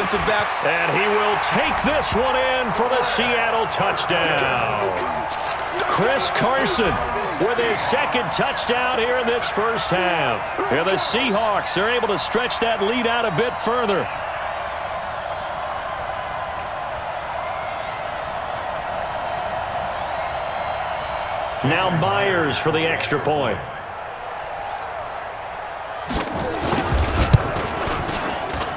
defensive back. And he will take this one in for the Seattle touchdown. Chris Carson with his second touchdown here in this first half. And the Seahawks are able to stretch that lead out a bit further. Now Myers for the extra point.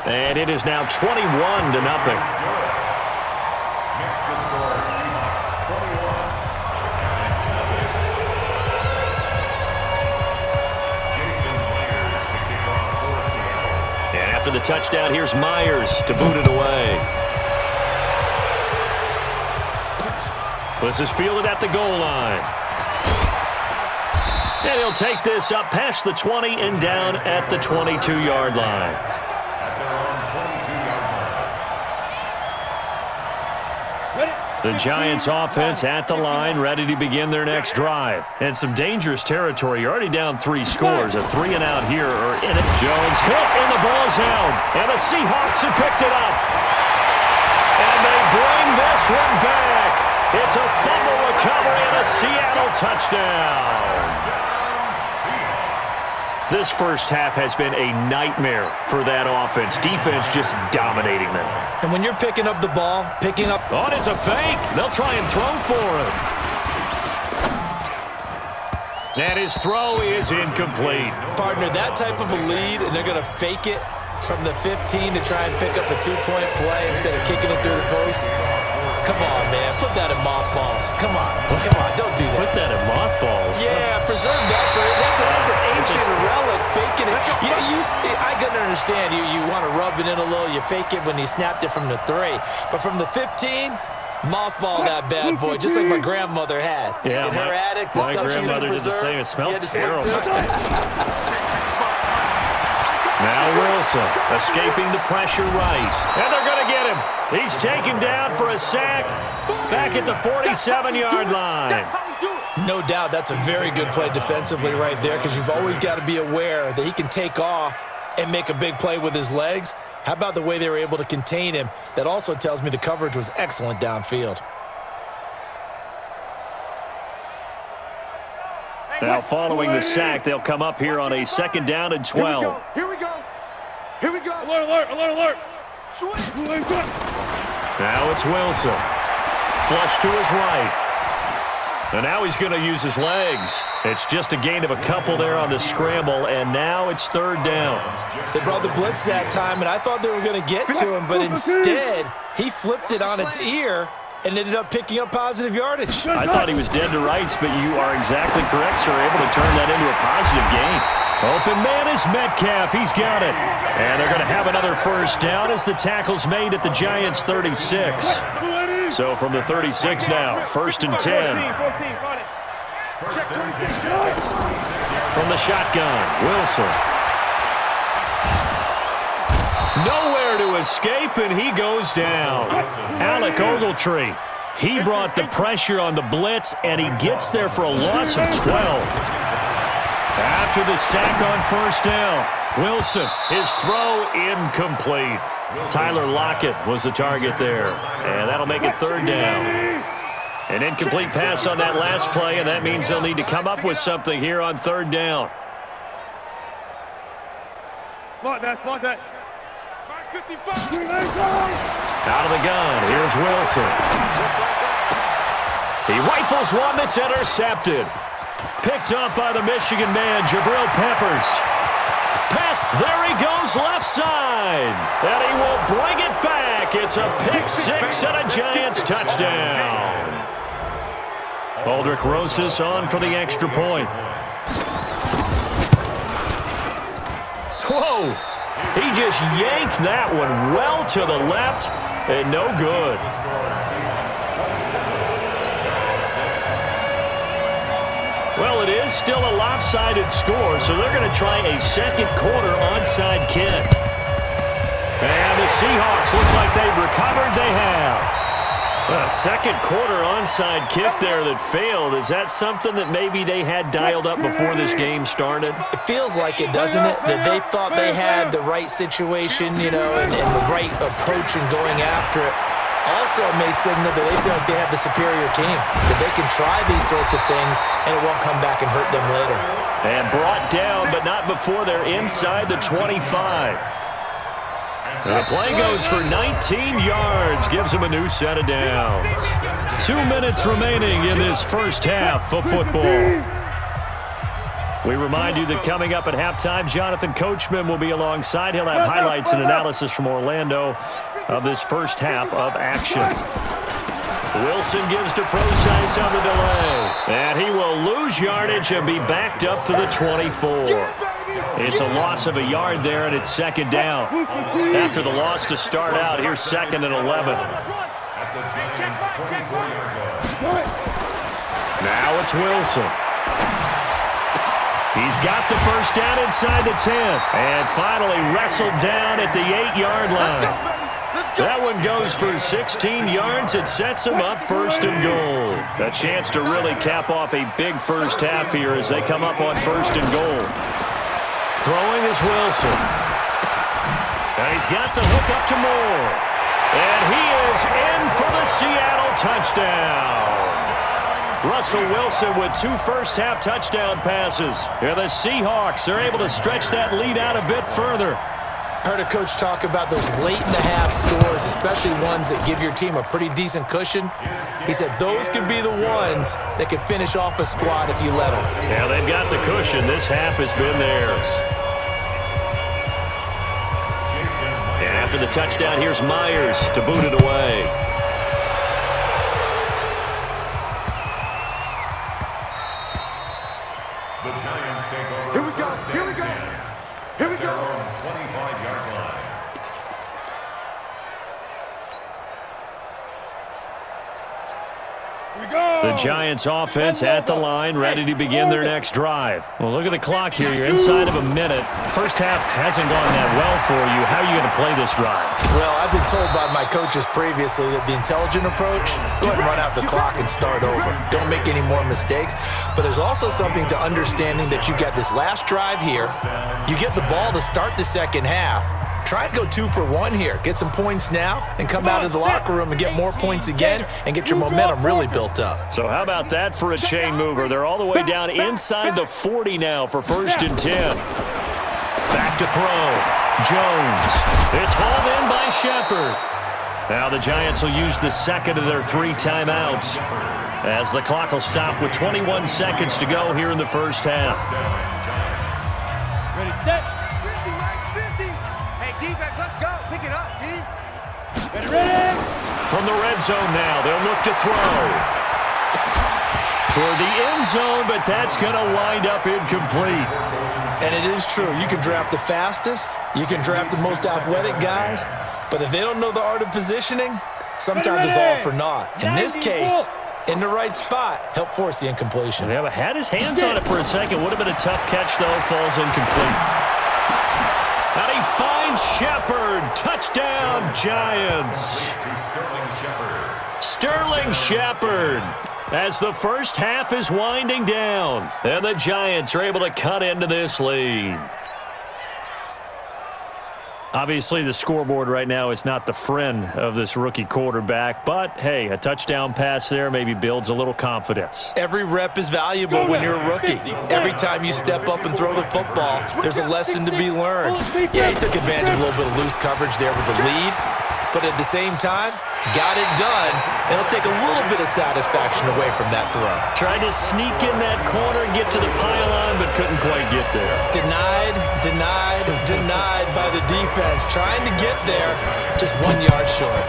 And it is now 21-0. The touchdown, here's Myers to boot it away. This is fielded at the goal line. And he'll take this up past the 20 and down at the 22-yard line. The Giants offense at the line, ready to begin their next drive. And some dangerous territory. You're already down 3 scores. A 3-and-out here or in it. Jones hit and the ball's held. And the Seahawks have picked it up. And they bring this one back. It's a fumble recovery and a Seattle touchdown. This first half has been a nightmare for that offense. Defense just dominating them. And when you're picking up the ball, Oh, and it's a fake. They'll try and throw for him. And his throw is incomplete. Partner, that type of a lead, and they're going to fake it from the 15 to try and pick up a 2-point play instead of kicking it through the post. Come on, man. Put that in mothballs. Come on. Don't do that. Put that in mothballs. Yeah, preserve that for it. That's an ancient relic. Faking it. I can understand you want to rub it in a little. You fake it when he snapped it from the 3. But from the 15, mothball that bad boy, just like my grandmother had. Yeah, in her attic, the stuff she used to preserve. Did the same. It smelled terrible. Now Wilson escaping the pressure right. And they're going to get him. He's taken down for a sack back at the 47-yard line. No doubt that's a very good play defensively right there because you've always got to be aware that he can take off and make a big play with his legs. How about the way they were able to contain him? That also tells me the coverage was excellent downfield. Now following the sack, they'll come up here on a 2nd down and 12. Here we go. Alert. Now it's Wilson. Flush to his right. And now he's going to use his legs. It's just a gain of a couple there on the scramble, and now it's 3rd down. They brought the blitz that time, and I thought they were going to get to him, but instead he flipped it on its ear and ended up picking up positive yardage. I thought he was dead to rights, but you are exactly correct, sir. Able to turn that into a positive gain. Open man is Metcalf. He's got it. And they're going to have another 1st down as the tackle's made at the Giants' 36. So from the 36 now, 1st and 10. From the shotgun, Wilson. Nowhere to escape, and he goes down. Alec Ogletree. He brought the pressure on the blitz, and he gets there for a loss of 12. After the sack on 1st down, Wilson, his throw incomplete. Tyler Lockett was the target there, and that'll make it 3rd down. An incomplete pass on that last play, and that means they'll need to come up with something here on 3rd down. Spot that. Out of the gun, here's Wilson. He rifles one that's intercepted. Picked up by the Michigan man, Jabril Peppers. Pass, there he goes, left side. And he will bring it back. It's a pick 6 and a Giants touchdown. Aldrich Rosas on for the extra point. Whoa! He just yanked that one well to the left and no good. Well, it is still a lopsided score, so they're going to try a 2nd quarter onside kick. And the Seahawks, looks like they've recovered. They have. A second quarter onside kick there that failed. Is that something that maybe they had dialed up before this game started? It feels like it, doesn't it? That they thought they had the right situation, and the right approach in going after it. Also may signal that they feel like they have the superior team, that they can try these sorts of things and it won't come back and hurt them later. And brought down, but not before they're inside the 25. And the play goes for 19 yards, gives them a new set of downs. 2 minutes remaining in this first half of football. We remind you that coming up at halftime, Jonathan Coachman will be alongside. He'll have highlights and analysis from Orlando of this first half of action. Wilson gives to Procise on the delay. And he will lose yardage and be backed up to the 24. It's a loss of a yard there, and it's second down. After the loss to start out, here's 2nd and 11. Now it's Wilson. He's got the first down inside the 10. And finally wrestled down at the 8-yard line. That one goes for 16 yards. It sets him up 1st and goal. A chance to really cap off a big first half here as they come up on 1st and goal. Throwing is Wilson. And he's got the hook up to Moore. And he is in for the Seattle touchdown. Russell Wilson with 2 first-half touchdown passes. And the Seahawks are able to stretch that lead out a bit further. Heard a coach talk about those late-in-the-half scores, especially ones that give your team a pretty decent cushion. He said those could be the ones that could finish off a squad if you let them. Yeah, they've got the cushion. This half has been theirs. And after the touchdown, here's Myers to boot it away. Here we go. Here we go. Here we go. 25-yard line. The Giants offense at the line, ready to begin their next drive. Well, look at the clock here. You're inside of a minute. First half hasn't gone that well for you. How are you going to play this drive? Well, I've been told by my coaches previously that the intelligent approach, go ahead and run out the clock and start over. Don't make any more mistakes. But there's also something to understanding that you get this last drive here. You get the ball to start the second half. Try and go 2 for 1 here. Get some points now and come out of the locker room and get more points again and get your momentum really built up. So how about that for a chain mover? They're all the way down inside the 40 now for 1st and 10. Back to throw. Jones. It's hauled in by Shepard. Now the Giants will use the second of their 3 timeouts as the clock will stop with 21 seconds to go here in the first half. Ready, set. Defense, let's go. Pick it up, D. Ready. From the red zone now, they'll look to throw. Toward the end zone, but that's going to wind up incomplete. And it is true. You can draft the fastest. You can draft the most athletic guys. But if they don't know the art of positioning, sometimes it's all for naught. In this case, in the right spot, help force the incompletion. Yeah, but had his hands on it for a second. Would have been a tough catch, though. Falls incomplete. And he finds Shepard. Touchdown, Giants. Sterling Shepard. As the first half is winding down, and the Giants are able to cut into this lead. Obviously, the scoreboard right now is not the friend of this rookie quarterback, but, hey, a touchdown pass there maybe builds a little confidence. Every rep is valuable when you're a rookie. Every time you step up and throw the football, there's a lesson to be learned. Yeah, he took advantage of a little bit of loose coverage there with the lead, but at the same time, got it done. It'll take a little bit of satisfaction away from that throw. Tried to sneak in that corner and get to the pylon, but couldn't quite get there. Denied by the defense. Trying to get there, just 1 yard short.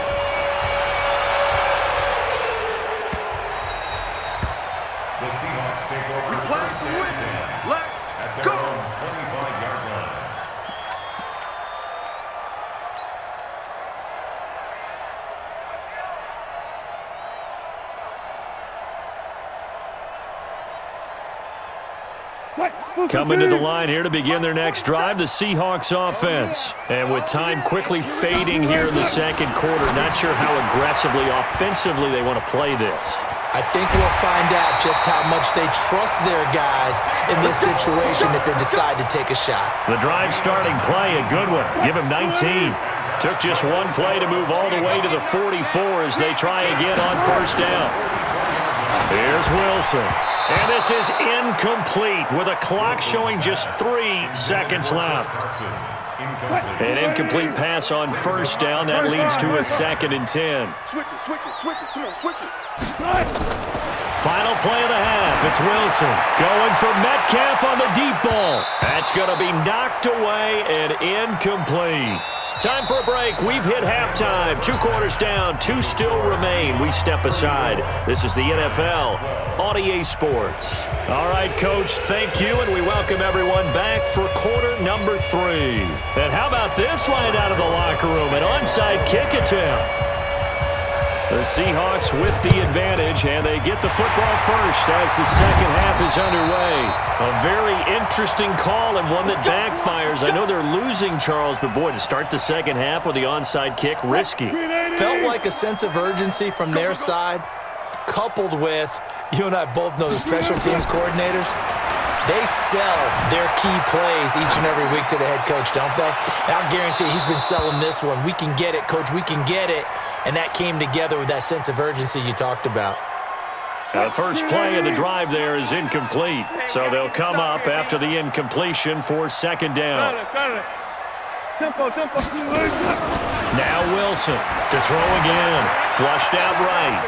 The Seahawks take over. Replace the win. Let's go. 25-yard line. Coming to the line here to begin their next drive, the Seahawks offense. And with time quickly fading here in the second quarter, not sure how aggressively, offensively they want to play this. I think we'll find out just how much they trust their guys in this situation if they decide to take a shot. The drive starting play, a good one. Give him 19. Took just one play to move all the way to the 44 as they try again on first down. Here's Wilson. And this is incomplete with a clock showing just 3 seconds left. An incomplete pass on first down. That leads to a 2nd and 10. Switch it. Come on, switch it. Final play of the half. It's Wilson going for Metcalf on the deep ball. That's going to be knocked away and incomplete. Time for a break. We've hit halftime. 2 quarters down. 2 still remain. We step aside. This is the NFL on EA Sports. All right, Coach, thank you, and we welcome everyone back for quarter number 3. And how about this right out of the locker room? An onside kick attempt. The Seahawks with the advantage, and they get the football first as the second half is underway. A very interesting call and one that backfires. I know they're losing, Charles, but boy, to start the second half with the onside kick, risky. Felt like a sense of urgency from their side, coupled with, you and I both know the special teams coordinators. They sell their key plays each and every week to the head coach, don't they? And I'll guarantee he's been selling this one. We can get it, Coach. We can get it. And that came together with that sense of urgency you talked about. The first play of the drive there is incomplete. So they'll come up after the incompletion for second down. Now Wilson to throw again. Flushed out right.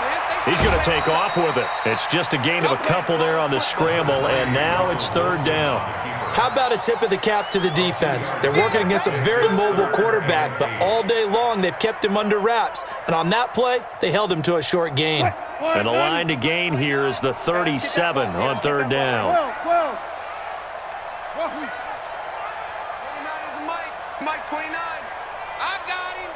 He's going to take off with it. It's just a gain of a couple there on the scramble, and now it's third down. How about a tip of the cap to the defense? They're working against a very mobile quarterback, but all day long they've kept him under wraps. And on that play, they held him to a short gain. And the line to gain here is the 37 on third down. Mike 29. I got him.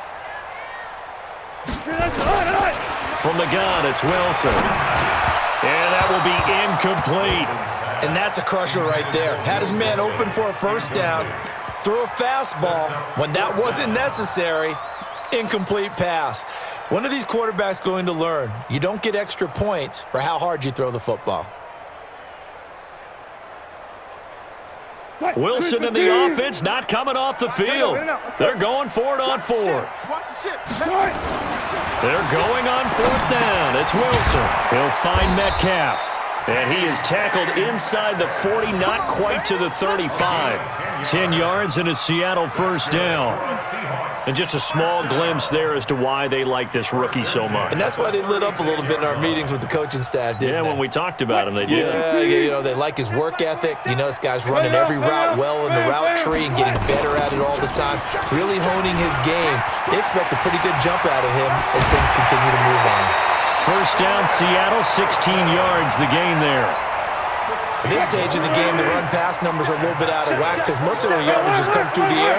From the gun, it's Wilson. And that will be incomplete. And that's a crusher right there. Had his man open for a first down, threw a fastball when that wasn't necessary, incomplete pass. When are these quarterbacks going to learn? You don't get extra points for how hard you throw the football. Wilson and the offense not coming off the field. They're going for it on fourth. They're going on fourth down. It's Wilson. He'll find Metcalf. And he is tackled inside the 40, not quite to the 35. 10 yards and a Seattle first down. And just a small glimpse there as to why they like this rookie so much. And that's why they lit up a little bit in our meetings with the coaching staff, didn't they? When we talked about him, they did. Yeah, you know, they like his work ethic. You know, this guy's running every route well in the route tree and getting better at it all the time, really honing his game. They expect a pretty good jump out of him as things continue to move on. First down, Seattle, 16 yards, the gain there. At this stage of the game, the run-pass numbers are a little bit out of whack because most of the yardage just come through the air.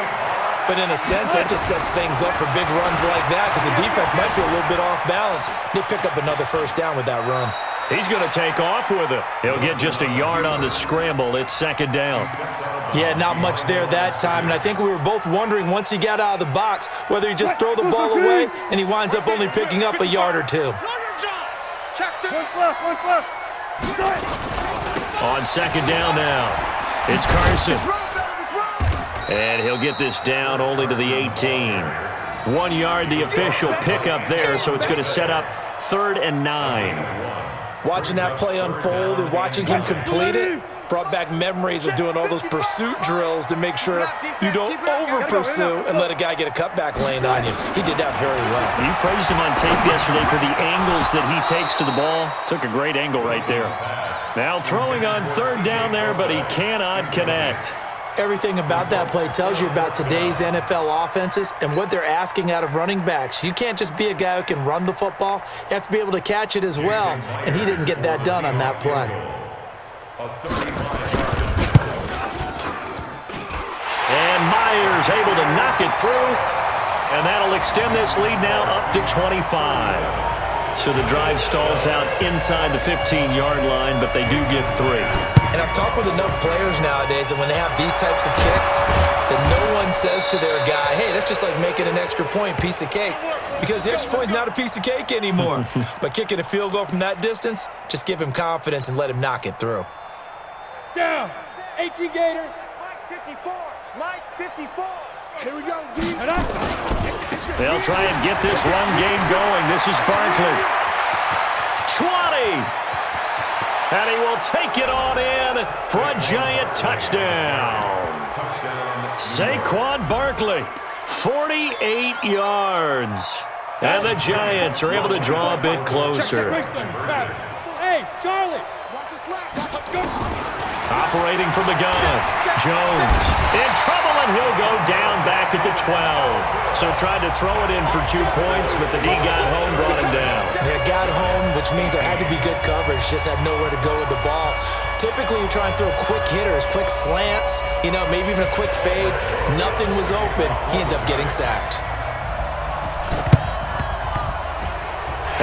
But in a sense, that just sets things up for big runs like that because the defense might be a little bit off balance. They pick up another first down with that run. He's going to take off with it. He'll get just a yard on the scramble. It's second down. Yeah, not much there that time. And I think we were both wondering once he got out of the box whether he just throw the ball away and he winds up only picking up a yard or two. On second down now, it's Carson. And he'll get this down only to the 18. 1 yard, the official pickup there, so it's going to set up 3rd and 9. Watching that play unfold and watching him complete it brought back memories of doing all those pursuit drills to make sure you don't over-pursue and let a guy get a cutback lane on you. He did that very well. You praised him on tape yesterday for the angles that he takes to the ball. Took a great angle right there. Now throwing on third down there, but he cannot connect. Everything about that play tells you about today's NFL offenses and what they're asking out of running backs. You can't just be a guy who can run the football. You have to be able to catch it as well, and he didn't get that done on that play. And Myers able to knock it through, and that'll extend this lead now up to 25. So the drive stalls out inside the 15-yard line, but they do get 3. And I've talked with enough players nowadays that when they have these types of kicks, that no one says to their guy, hey, that's just like making an extra point, piece of cake. Because the extra point's not a piece of cake anymore. But kicking a field goal from that distance, just give him confidence and let him knock it through. Down. 18 Gator. Mike 54. Mike 54. Here we go, D. They'll try and get this run game going. This is Barkley. 20. And he will take it on in for a giant touchdown. Saquon Barkley, 48 yards. And the Giants are able to draw a bit closer. Hey, Charlie. Watch his left. Operating from the gun, Jones in trouble, and he'll go down back at the 12. So tried to throw it in for 2 points, but the D got home, brought him down. Yeah, got home, which means there had to be good coverage. Just had nowhere to go with the ball. Typically, you try and throw quick hitters, quick slants, maybe even a quick fade. Nothing was open. He ends up getting sacked.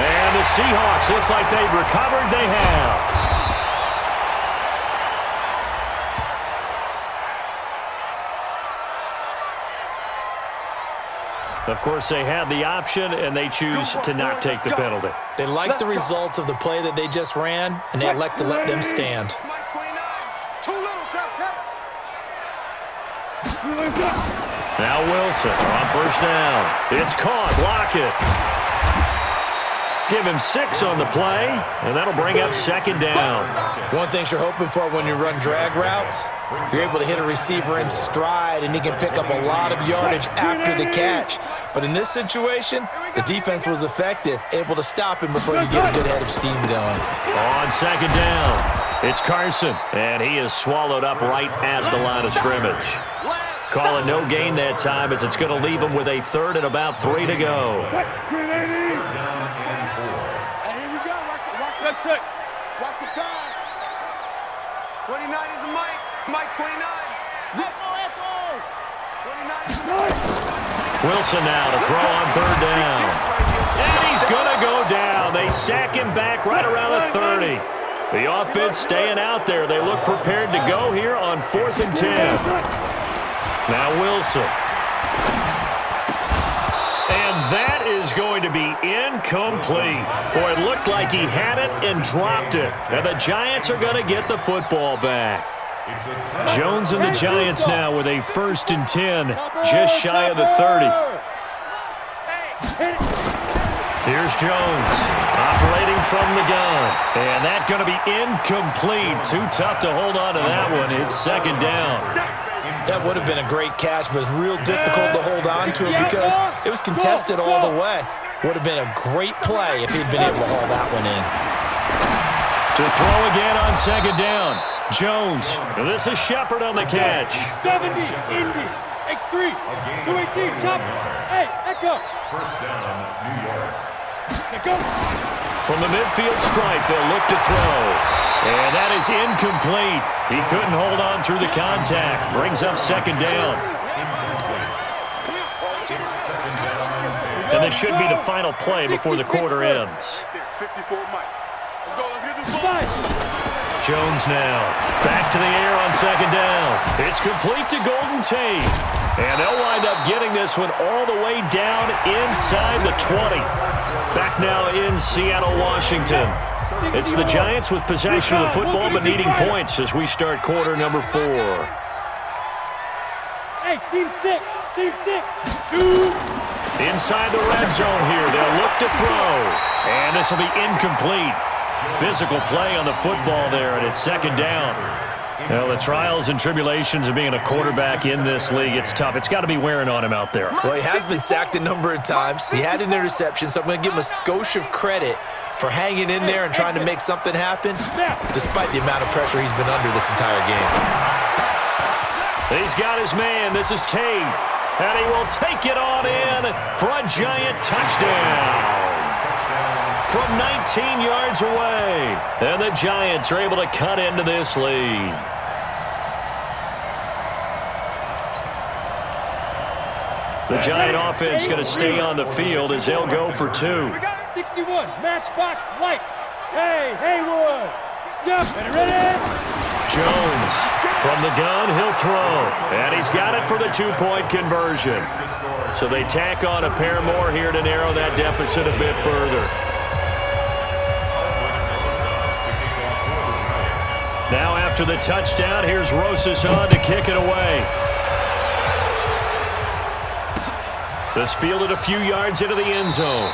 And the Seahawks, looks like they've recovered. They have. Of course, they had the option, and they choose to not take the penalty. They like the results of the play that they just ran, and they elect to let them stand. Now Wilson on first down. It's caught. Block it. Give him 6 on the play, and that'll bring up second down. One thing you're hoping for when you run drag routes, you're able to hit a receiver in stride, and he can pick up a lot of yardage after the catch. But in this situation, the defense was effective, able to stop him before you get a good head of steam going. On second down, it's Carson, and he is swallowed up right at the line of scrimmage. Call it no gain that time, as it's going to leave him with a third and about 3 to go. Check. Watch the pass. 29 is the Mike. Mike 29. Echo. 29 is the Mike. Wilson now to throw on third down. And he's going to go down. They sack him back right around the 30. The offense staying out there. They look prepared to go here on 4th and 10. Now Wilson. And that is going to be incomplete. Boy, it looked like he had it and dropped it. And the Giants are going to get the football back. Jones and the Giants now with a 1st and 10, just shy of the 30. Here's Jones, operating from the gun. And that's going to be incomplete. Too tough to hold on to that one. It's second down. That would have been a great catch, but it's real difficult to hold on to it because it was contested all the way. Would have been a great play if he'd been able to haul that one in. To throw again on second down, Jones. This is Shepard on the catch. 70, Indy, X3, 218, chop. Hey, Echo. First down, New York. Go. From the midfield stripe, they'll look to throw. And that is incomplete. He couldn't hold on through the contact. Brings up second down. And this should be the final play before the quarter ends. 54 Mike. Let's go. Let's get this ball. Jones now. Back to the air on second down. It's complete to Golden Tate. And they'll wind up getting this one all the way down inside the 20. Back now in Seattle, Washington. It's the Giants with possession of the football but needing points as we start quarter number 4. Hey, team 6. Team 6. Shoot. Inside the red zone here. They'll look to throw. And this will be incomplete. Physical play on the football there, and it's second down. Well, the trials and tribulations of being a quarterback in this league, it's tough. It's got to be wearing on him out there. Well, he has been sacked a number of times. He had an interception, so I'm going to give him a skosh of credit for hanging in there and trying to make something happen, despite the amount of pressure he's been under this entire game. He's got his man. This is Tate. And he will take it on in for a giant touchdown. From 19 yards away. And the Giants are able to cut into this lead. The Giant offense going to stay on the field as they'll go for 2. 61, matchbox lights. Hey, Haywood. Yep, ready? Jones from the gun, he'll throw. And he's got it for the two-point conversion. So they tack on a pair more here to narrow that deficit a bit further. Now after the touchdown, here's Rosas on to kick it away. This fielded a few yards into the end zone.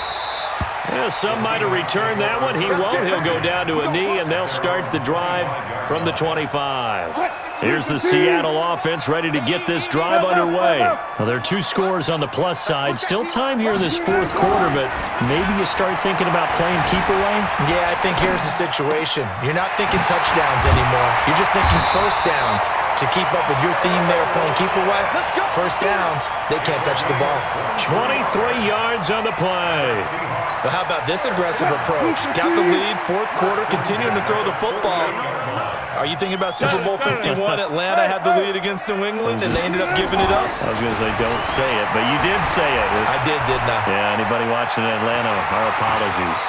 Yeah, some might have returned that one. He won't. He'll go down to a knee, and they'll start the drive from the 25. Here's the Seattle offense ready to get this drive underway. Well, there are two scores on the plus side. Still time here in this fourth quarter, but maybe you start thinking about playing keep away? Yeah, I think here's the situation. You're not thinking touchdowns anymore. You're just thinking first downs. To keep up with your theme there, playing keep away, first downs, they can't touch the ball. 23 yards on the play. But how about this aggressive approach? Got the lead, fourth quarter, continuing to throw the football. Are you thinking about Super Bowl 51? Atlanta had the lead against New England, and they ended up giving it up? I was going to say, don't say it, but you did say it. I did, didn't I? Yeah, anybody watching in Atlanta, our apologies.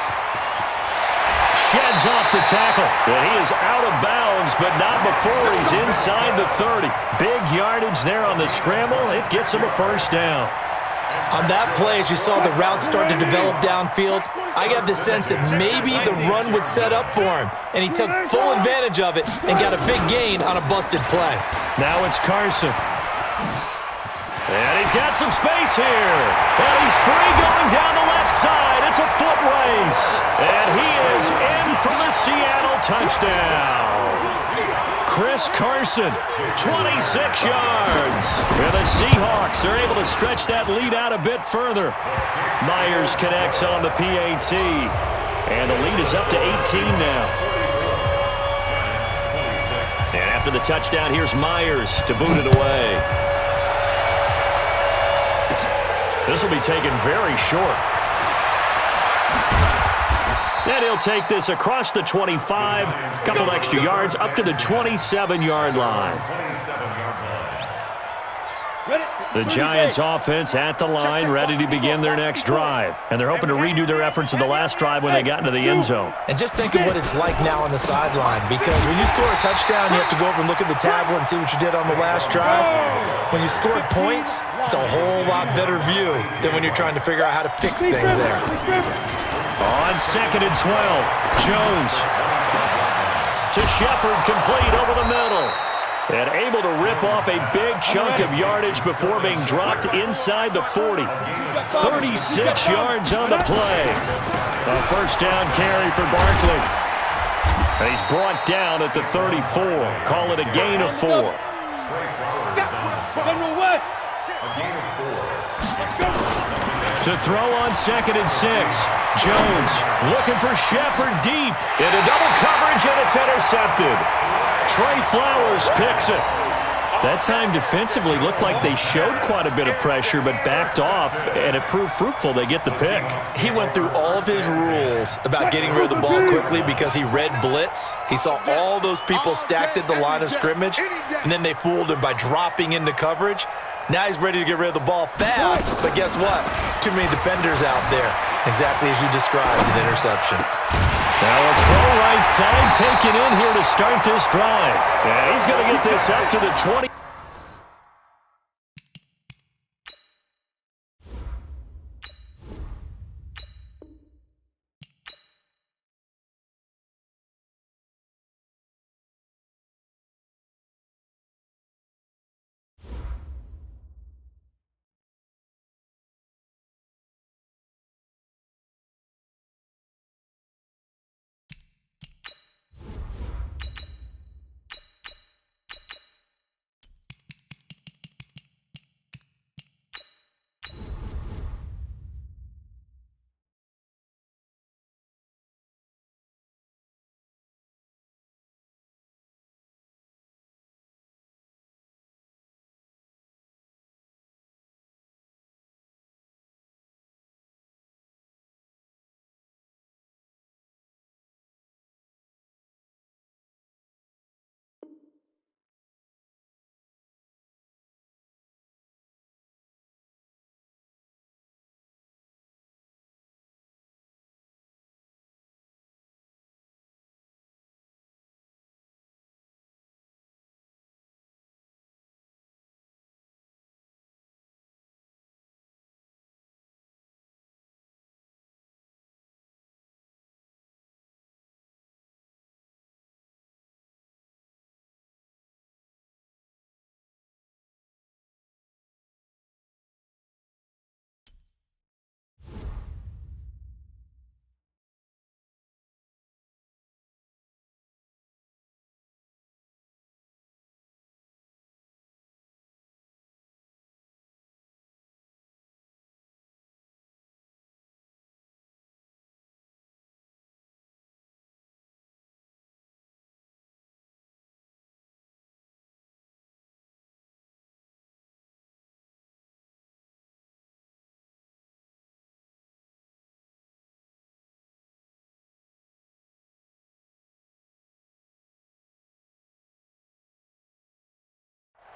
Sheds off the tackle. And he is out of bounds, but not before he's inside the 30. Big yardage there on the scramble. It gets him a first down. On that play, as you saw the route start to develop downfield, I got the sense that maybe the run would set up for him, and he took full advantage of it and got a big gain on a busted play. Now it's Carson. And he's got some space here. And he's free going down the left side. It's a foot race. And he is in for the Seattle touchdown. Chris Carson, 26 yards. And the Seahawks are able to stretch that lead out a bit further. Myers connects on the PAT. And the lead is up to 18 now. And after the touchdown, here's Myers to boot it away. This will be taken very short. And he'll take this across the 25, a couple extra yards, up to the 27-yard line. The Giants offense at the line, ready to begin their next drive. And they're hoping to redo their efforts of the last drive when they got into the end zone. And just think of what it's like now on the sideline, because when you score a touchdown, you have to go over and look at the tablet and see what you did on the last drive. When you scored points, it's a whole lot better view than when you're trying to figure out how to fix things there. On 2nd and 12, Jones to Shepard, complete over the middle. And able to rip off a big chunk of yardage before being dropped inside the 40. 36 yards on the play. A first down carry for Barkley. And he's brought down at the 34. Call it a gain of 4. General West. To throw on 2nd and 6. Jones looking for Shepard deep. Into double coverage, and it's intercepted. Trey Flowers picks it. That time defensively looked like they showed quite a bit of pressure but backed off, and it proved fruitful. They get the pick. He went through all of his rules about getting rid of the ball quickly because he read blitz. He saw all those people stacked at the line of scrimmage, and then they fooled him by dropping into coverage. Now he's ready to get rid of the ball fast, but guess what? Too many defenders out there. Exactly as you described, an interception. Now a throw right side taken in here to start this drive. Yeah, he's going to get this up to the 20.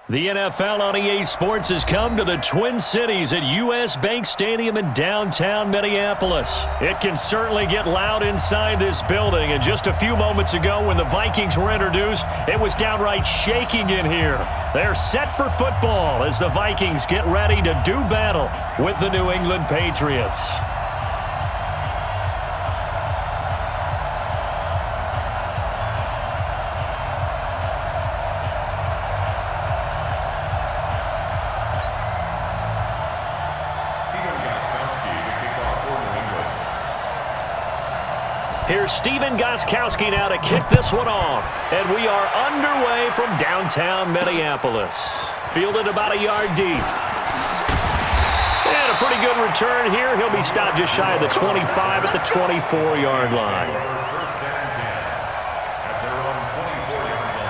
The NFL on EA Sports has come to the Twin Cities at US Bank Stadium in downtown Minneapolis. It can certainly get loud inside this building, and just a few moments ago when the Vikings were introduced, it was downright shaking in here. They're set for football as the Vikings get ready to do battle with the New England Patriots. Here's Stephen Gostkowski now to kick this one off. And we are underway from downtown Minneapolis. Fielded about a yard deep. And a pretty good return here. He'll be stopped just shy of the 25 at the 24-yard line. First and 10 at their own 24-yard line.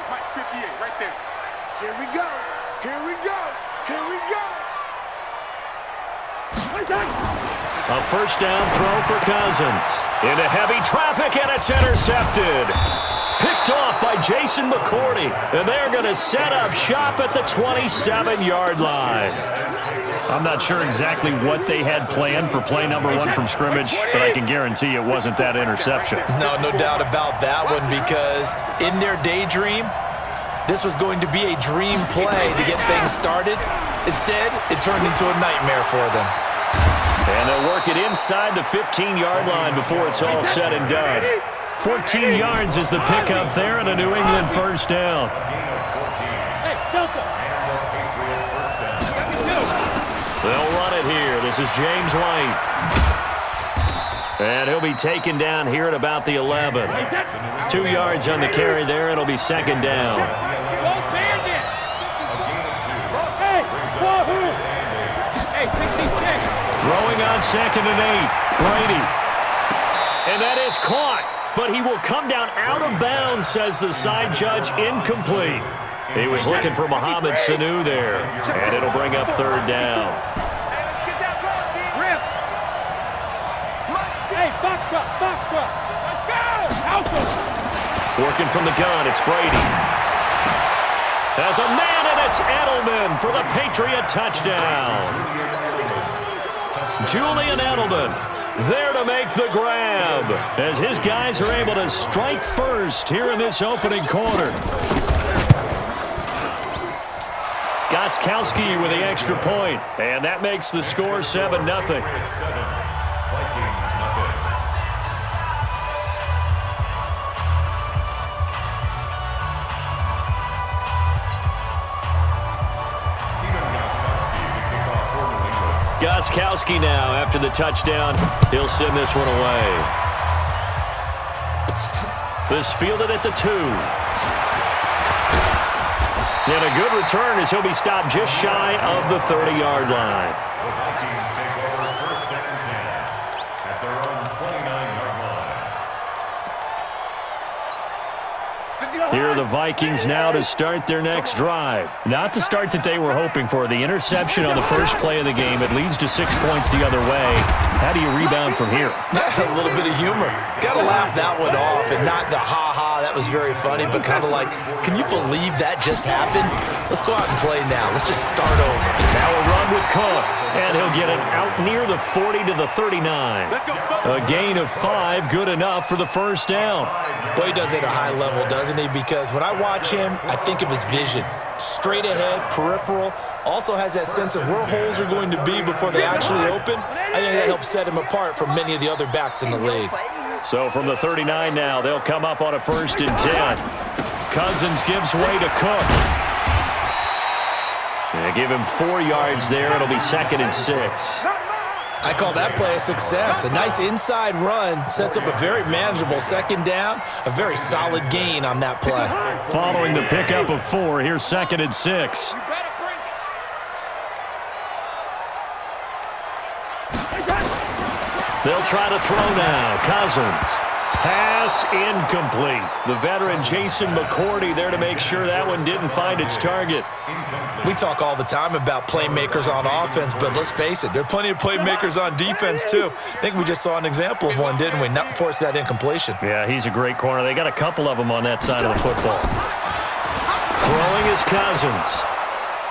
Mike, 58, right there. Here we go. Here we go. Here we go. A first down throw for Cousins. Into heavy traffic, and it's intercepted. Picked off by Jason McCourty. And they're going to set up shop at the 27-yard line. I'm not sure exactly what they had planned for play number 1 from scrimmage, but I can guarantee it wasn't that interception. No doubt about that one, because in their daydream, this was going to be a dream play to get things started. Instead, it turned into a nightmare for them. And they'll work it inside the 15-yard line before it's all said and done. 14 yards is the pickup there, and a New England first down. Hey, Delta. They'll run it here. This is James White. And he'll be taken down here at about the 11. 2 yards on the carry there. It'll be second down. Throwing on 2nd and 8. Brady. And that is caught. But he will come down out of bounds, says the side judge. Incomplete. He was looking for Mohamed Sanu there. And it'll bring up third down. Hey, box truck. Let's go. Working from the gun, it's Brady. As a man, and it's Edelman for the Patriot touchdown. Julian Edelman there to make the grab as his guys are able to strike first here in this opening quarter. Gostkowski with the extra point, and that makes the score 7-0. Gostkowski now after the touchdown. He'll send this one away. This fielded at the 2. And a good return as he'll be stopped just shy of the 30-yard line. The Vikings take over first and 10 at their own 29-yard line. Here are the Vikings now to start their next drive. Not the start that they were hoping for. The interception on the first play of the game. It leads to 6 points the other way. How do you rebound from here? A little bit of humor. Got to laugh that one off, and not the ha-ha, that was very funny, but kind of like, can you believe that just happened? Let's go out and play now. Let's just start over. Now a run with Cook, and he'll get it out near the 40 to the 39. A gain of 5, good enough for the first down. Boy, he does it at a high level, doesn't he? Because when I watch him, I think of his vision. Straight ahead, peripheral. Also has that sense of where holes are going to be before they actually open. I think that helps set him apart from many of the other backs in the league. So from the 39 now, they'll come up on a 1st and 10. Cousins gives way to Cook. They give him 4 yards there. It'll be 2nd and 6. I call that play a success. A nice inside run sets up a very manageable 2nd down. A very solid gain on that play. Following the pickup of 4, here's 2nd and 6. They'll try to throw now. Cousins. Pass incomplete. The veteran Jason McCourty there to make sure that one didn't find its target. We talk all the time about playmakers on offense, but let's face it, there are plenty of playmakers on defense too. I think we just saw an example of one, didn't we? Not force that incompletion. Yeah, he's a great corner. They got a couple of them on that side of the football. Throwing is Cousins.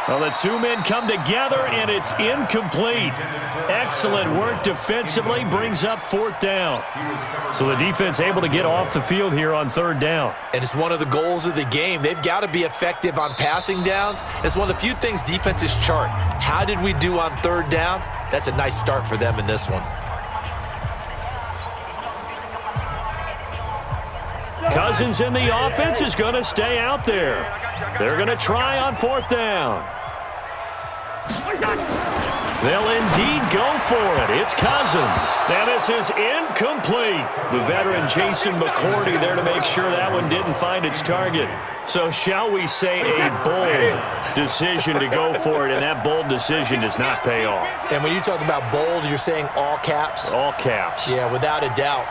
Well, the two men come together, and it's incomplete. Excellent work defensively, brings up 4th down. So the defense able to get off the field here on 3rd down. And it's one of the goals of the game. They've got to be effective on passing downs. It's one of the few things defenses chart. How did we do on 3rd down? That's a nice start for them in this one. Cousins in the offense is going to stay out there. They're going to try on 4th down. They'll indeed go for it. It's Cousins. Now this is incomplete. The veteran Jason McCourty there to make sure that one didn't find its target. So shall we say a bold decision to go for it, and that bold decision does not pay off. And when you talk about bold, you're saying all caps? All caps. Yeah, without a doubt.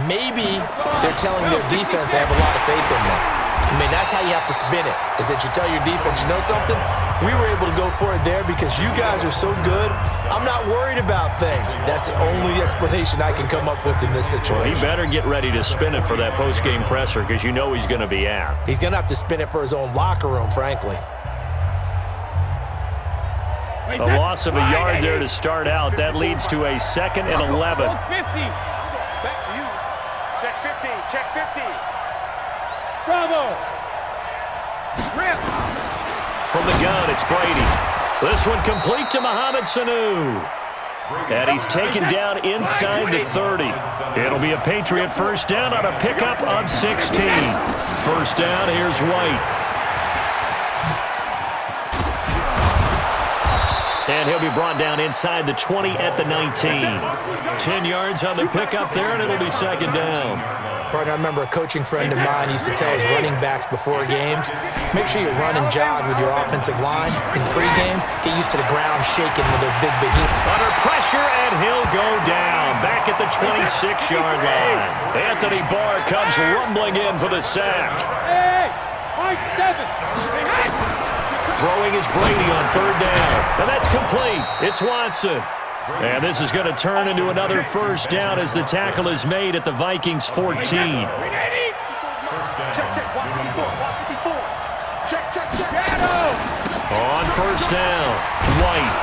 Maybe they're telling their defense they have a lot of faith in them. I mean, that's how you have to spin it, is that you tell your defense, you know something? We were able to go for it there because you guys are so good. I'm not worried about things. That's the only explanation I can come up with in this situation. Well, he better get ready to spin it for that post-game presser because you know he's going to be out. He's going to have to spin it for his own locker room, frankly. A loss of a yard there to start out. That leads to a 2nd and 11. Back to you. Check 50. Check 50. Bravo. Rip. From the gun, it's Brady. This one complete to Mohamed Sanu. And he's taken down inside the 30. It'll be a Patriot 1st down on a pickup of 16. 1st down, here's White. And he'll be brought down inside the 20 at the 19. 10 yards on the pickup there, and it'll be 2nd down. Partner, I remember a coaching friend of mine used to tell his running backs before games, make sure you run and jog with your offensive line in pregame. Get used to the ground shaking with those big behemoths. Under pressure, and he'll go down back at the 26-yard line. Anthony Barr comes rumbling in for the sack. Hey, 7. Throwing is Brady on 3rd down. And that's complete. It's Watson. And this is going to turn into another 1st down as the tackle is made at the Vikings 14. Check, check. Watch 54. Check, check, check. On 1st down, White.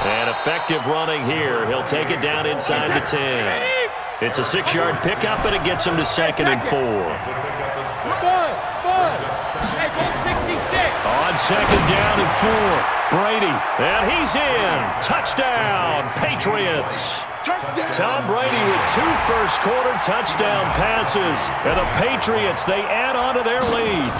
And effective running here. He'll take it down inside the 10. It's a 6-yard pickup, and it gets him to 2nd and 4. On 2nd down and 4. Brady, and he's in. Touchdown, Patriots. Tom Brady with 2 first-quarter touchdown passes. And the Patriots, they add on to their lead.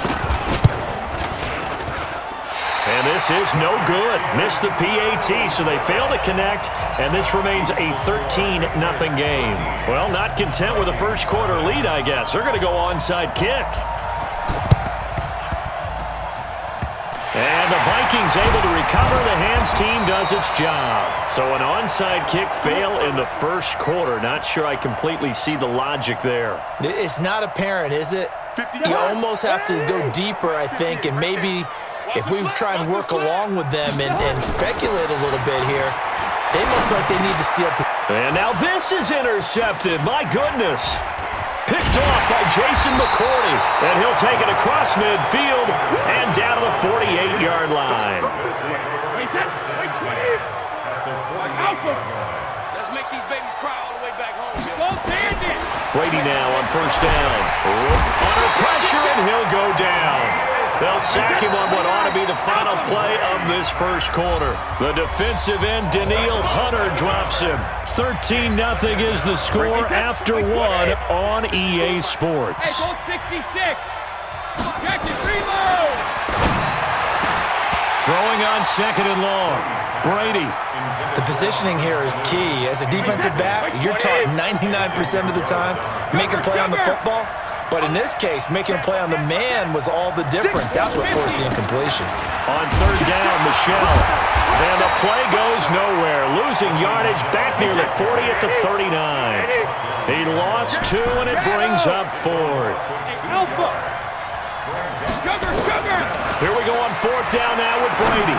And this is no good. Missed the PAT, so they fail to connect, and this remains a 13-0 game. Well, not content with a first-quarter lead, I guess. They're going to go onside kick. And the Vikings able to recover. The hands team does its job. So an onside kick fail in the first quarter. Not sure I completely see the logic there. It's not apparent, is it? You almost have to go deeper, I think, and maybe if we try and work along with them and speculate a little bit here, they must like they need to steal. And now this is intercepted. My goodness. Picked off by Jason McCourty. And he'll take it across midfield and down to the 48-yard line. Let's make these babies cry all the way back home. Brady now on 1st down. Under pressure, and he'll go down. They'll sack him on what ought to be the final play of this first quarter. The defensive end, Daniil Hunter, drops him. 13-0 is the score after 1 on EA Sports. Hey, goal 66. Check it, reload. Throwing on 2nd and long. Brady. The positioning here is key. As a defensive back, you're taught 99% of the time, make a play on the football. But in this case, making a play on the man was all the difference. That's what forced the incompletion. On third down, Michelle. And the play goes nowhere. Losing yardage back near the 40 at the 39. He lost 2, and it brings up 4th. Alpha. Sugar. Here we go on 4th down now with Brady.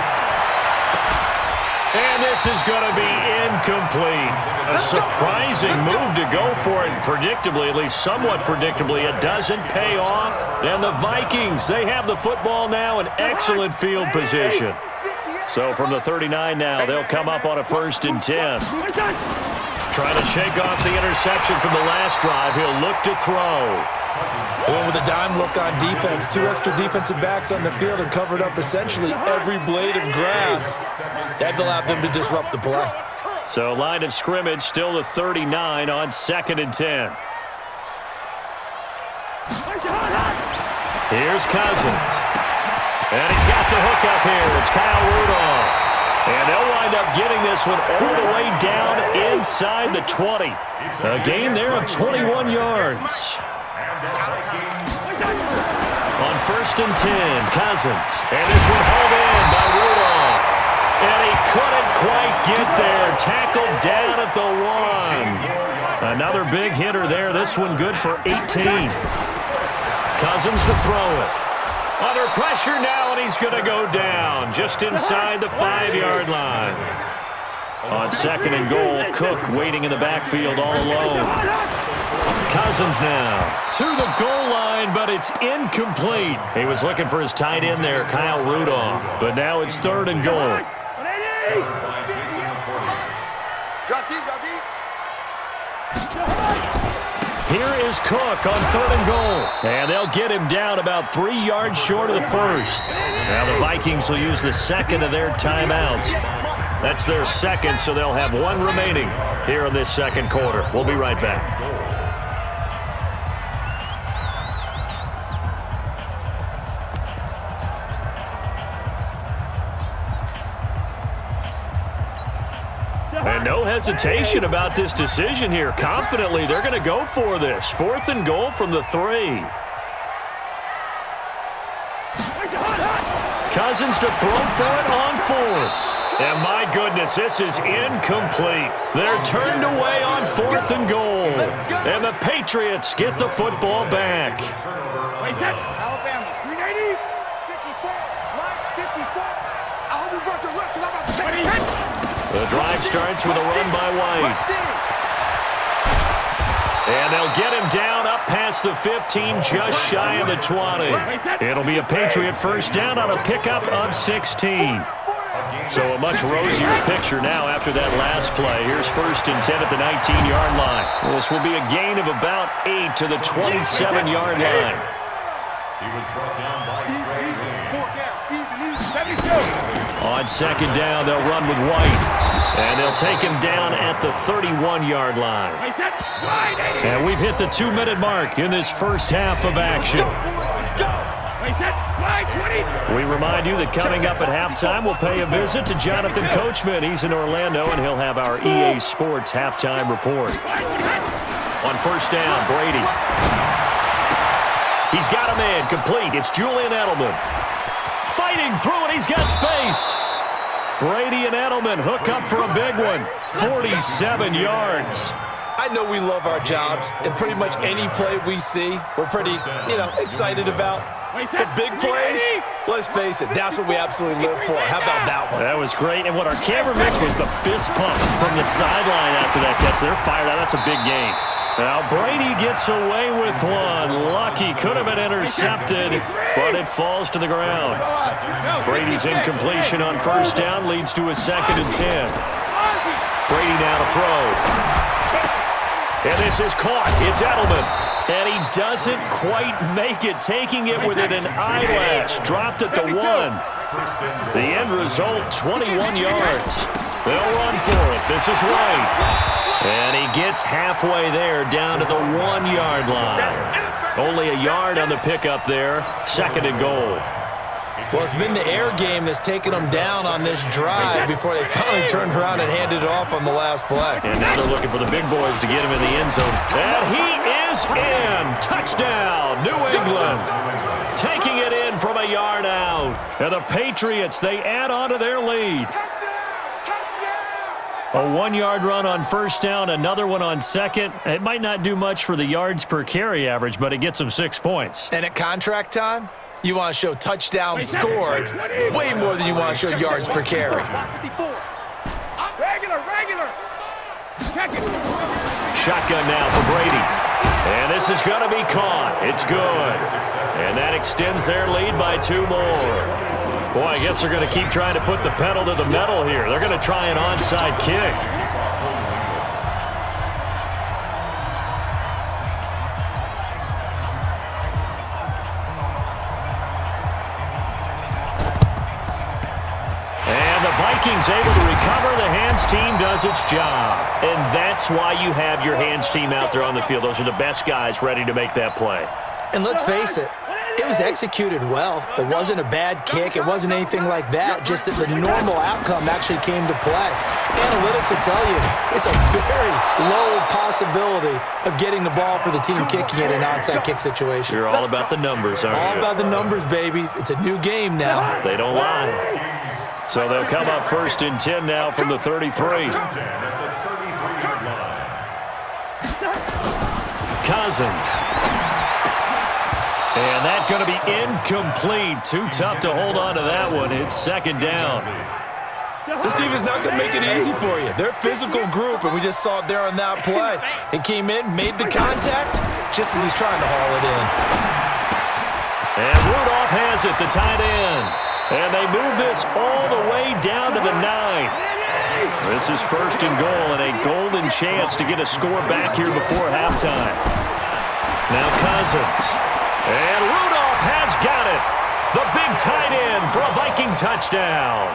And this is going to be incomplete. A surprising move to go for it. Predictably, at least somewhat predictably, it doesn't pay off. And the Vikings, they have the football now in excellent field position. So from the 39 now, they'll come up on a 1st and 10. Trying to shake off the interception from the last drive. He'll look to throw. Going with a dime look on defense. 2 extra defensive backs on the field and covered up essentially every blade of grass. That allowed them to disrupt the play. So line of scrimmage still the 39 on 2nd and 10. Here's Cousins. And he's got the hook up here. It's Kyle Rudolph. And they'll wind up getting this one all the way down inside the 20. A gain there of 21 yards. On 1st and 10, Cousins. And this one held in by Rudolph. And he couldn't quite get there. Tackled down at the 1. Another big hitter there. This one good for 18. Cousins to throw it. Under pressure now, and he's going to go down just inside the 5-yard line. On 2nd and goal, Cook waiting in the backfield all alone. Cousins now to the goal line, but it's incomplete. He was looking for his tight end there, Kyle Rudolph, but now it's 3rd and goal. Here is Cook on 3rd and goal. And they'll get him down about 3 yards short of the 1st. Now the Vikings will use the 2nd of their timeouts. That's their 2nd, so they'll have 1 remaining here in this 2nd quarter. We'll be right back. And no hesitation about this decision here. Confidently, they're going to go for this. 4th and goal from the 3. Cousins to throw for it on 4th. And my goodness, this is incomplete. They're turned away on 4th and goal. And the Patriots get the football back. Alabama. 380. 54. Line 54. I hope you brought your left because I'm about to take it. The drive starts with a run by White. And they'll get him down up past the 15, just shy of the 20. It'll be a Patriot 1st down on a pickup of 16. So a much rosier picture now after that last play. Here's 1st and 10 at the 19-yard line. This will be a gain of about 8 to the 27-yard line. He was brought down by Trey Williams. On 2nd down, they'll run with White. And they'll take him down at the 31-yard line. And we've hit the 2-minute mark in this first half of action. We remind you that coming up at halftime, we'll pay a visit to Jonathan Coachman. He's in Orlando, and he'll have our EA Sports halftime report. On 1st down, Brady. He's got a man complete. It's Julian Edelman. Fighting through it. He's got space. Brady and Edelman hook up for a big one. 47 yards. I know we love our jobs, and pretty much any play we see, we're pretty, excited about. The big plays, let's face it, that's what we absolutely live for. How about that one? That was great, and what our camera missed was the fist pump from the sideline after that catch. They're fired out. That's a big game. Now Brady gets away with one. Lucky, could have been intercepted, but it falls to the ground. Brady's incompletion on 1st down leads to a 2nd and 10. Brady now to throw. And this is caught. It's Edelman. And he doesn't quite make it, taking it within an eyelash. Dropped at the 1. The end result, 21 yards. They'll run for it. This is White. And he gets halfway there, down to the 1-yard line. Only a yard on the pickup there. 2nd and goal. Well, it's been the air game that's taken them down on this drive before they finally turned around and handed it off on the last play. And now they're looking for the big boys to get him in the end zone. And he is is in. Touchdown, New England. Taking it in from a yard out. And the Patriots, they add on to their lead. A 1-yard run on first down, another one on second. It might not do much for the yards per carry average, but it gets them 6 points. And at contract time, you want to show touchdowns scored way more than you want to show yards per carry. Regular. Shotgun now for Brady. And this is going to be caught. It's good. And that extends their lead by 2 more. Boy, I guess they're going to keep trying to put the pedal to the metal here. They're going to try an onside kick. And the Vikings able to recover. The hands team does its job. And that's why you have your hands team out there on the field. Those are the best guys ready to make that play. And let's face it, it was executed well. It wasn't a bad kick. It wasn't anything like that. Just that the normal outcome actually came to play. Analytics will tell you it's a very low possibility of getting the ball for the team kicking it in an onside kick situation. You're all about the numbers, aren't you? All about the numbers, baby. It's a new game now. They don't lie. So they'll come up 1st and 10 now from the 33. Cousins. And that's going to be incomplete. Too tough to hold on to that one. It's 2nd down. This team is not going to make it easy for you. They're a physical group, and we just saw it there on that play. It came in, made the contact, just as he's trying to haul it in. And Rudolph has it, the tight end. And they move this all the way down to the 9. This is 1st and goal, and a golden chance to get a score back here before halftime. Now Cousins. And Rudolph has got it. The big tight end for a Viking touchdown.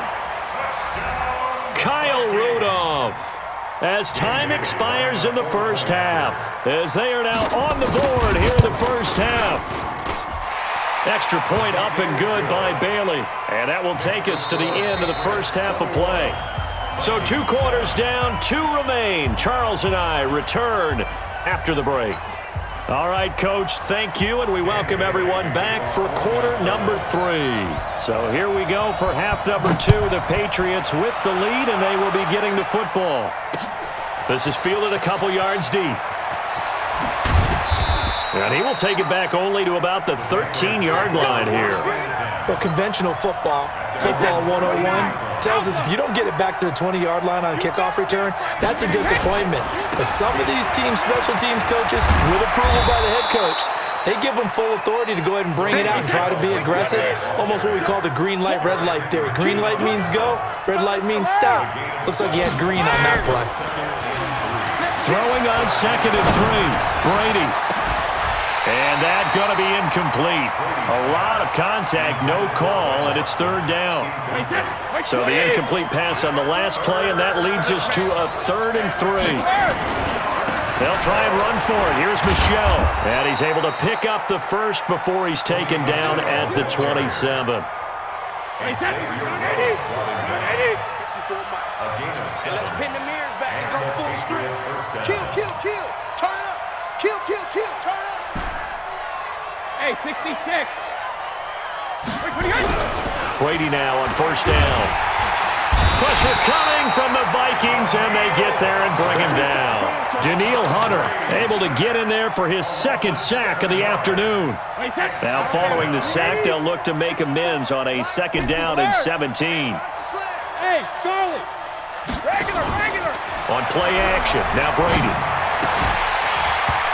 Kyle Rudolph. As time expires in the first half, as they are now on the board here in the first half. Extra point up and good by Bailey. And that will take us to the end of the first half of play. So 2 quarters down, 2 remain. Charles and I return after the break. All right, Coach, thank you, and we welcome everyone back for quarter number 3. So here we go for half number 2. The Patriots with the lead, and they will be getting the football. This is fielded a couple yards deep. And he will take it back only to about the 13-yard line here. Well, conventional football 101, tells us if you don't get it back to the 20-yard line on a kickoff return, that's a disappointment. But some of these teams, special teams coaches, with approval by the head coach, they give them full authority to go ahead and bring it out and try to be aggressive, almost what we call the green light, red light theory. Green light means go, red light means stop. Looks like he had green on that play. Throwing on 2nd and 3, Brady. And that's going to be incomplete. A lot of contact, no call, and it's 3rd down. So the incomplete pass on the last play, and that leads us to a 3rd and 3. They'll try and run for it. Here's Michel. And he's able to pick up the first before he's taken down at the 27. Let's pin the mirrors back and go full strip. Kill. Turn up. Kill. Turn up. Hey, 66. Brady now on 1st down. Pressure coming from the Vikings, and they get there and bring him down. Danielle Hunter able to get in there for his 2nd sack of the afternoon. Now following the sack, they'll look to make amends on a 2nd down and 17. Hey, Charlie. Regular. On play action, now Brady.